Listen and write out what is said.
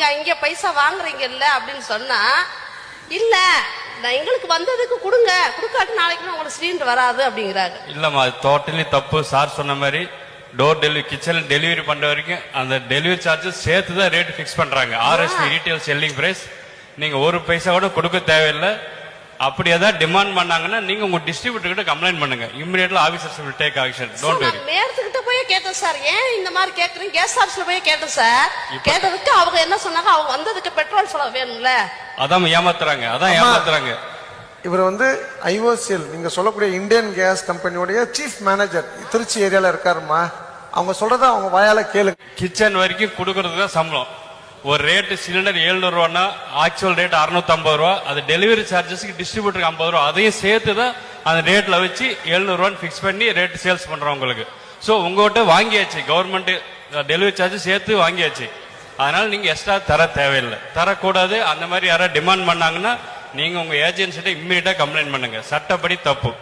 நீங்க இங்க பைசா வாங்குறீங்கல்ல அப்படின்னு சொன்னா, இல்ல நான் எங்களுக்கு வந்ததுக்கு கொடுங்க, கொடுக்காட்டு நாளைக்கு உங்களுக்கு சிலிண்டர் வராது அப்படிங்கிறாங்க. இல்லம்மா, அது டோட்டலி தப்பு. சார் சொன்ன மாதிரி டோர் டெலிவரி, கிச்சன் டெலிவரி பண்ற வரைக்கும் அந்த டெலிவரி சார்ஜஸ் சேர்த்து தான் ரேட் ஃபிக்ஸ் பண்றாங்க. RSP retail selling price. நீங்க ஒரு பைசா கூட கொடுக்க தேவையில்லை. அப்படி ஏதாவது டிமாண்ட் பண்ணாங்கன்னா நீங்க உங்க டிஸ்ட்ரிபியூட்டர் கிட்ட கம்ப்ளைண்ட் பண்ணுங்க. Immediately officers will take action. Don't worry. மேயர்கிட்ட போய் கேட்டேன் சார், ஏன் இந்த மாதிரி கேக்குறீங்க, கேஸ் ஆபீஸ்ல போய் கேட்டேன் சார். கேட்டதுக்கு அவங்க என்ன சொன்னாங்க, அவங்க வந்ததுக்கு பெட்ரோல் செலவு வேணும்ல. அதான் ஏமாத்துறாங்க, அதான் ஏமாத்துறாங்க. இவர் வந்து IOCL நீங்க சொல்லக்கூடிய இந்தியன் கேஸ் கம்பெனியோடைய சீஃப் மேனேஜர் திருச்சி ஏரியால இருக்காருமா. அவங்க சொல்றத அவங்க வாயால கேளுங்க. கிச்சன் வரைக்கும் கொடுக்கறதுக்கு தான் சம்பளம். ஒரு ரேட்டு சிலிண்டர் 700 ரூபான்னா ஆக்சுவல் ரேட் 650 ரூபா. அது டெலிவரி சார்ஜஸ்க்கு டிஸ்ட்ரிபியூட்டருக்கு 50 ரூபா. அதையும் சேர்த்து தான் அந்த ரேட்ல வச்சு 700 ரூபான்னு பிக்ஸ் பண்ணி ரேட் சேல்ஸ் பண்றோம் உங்களுக்கு. ஸோ உங்ககிட்ட வாங்கியாச்சு, கவர்மெண்ட் டெலிவரி சார்ஜ் சேர்த்து வாங்கியாச்சு. அதனால நீங்க எக்ஸ்ட்ரா தர தேவையில்லை, தரக்கூடாது. அந்த மாதிரி யாராவது டிமாண்ட் பண்ணாங்கன்னா நீங்க உங்க ஏஜென்சிட்ட இம்மீடியட்டா கம்ப்ளைண்ட் பண்ணுங்க. சட்டப்படி தப்பு.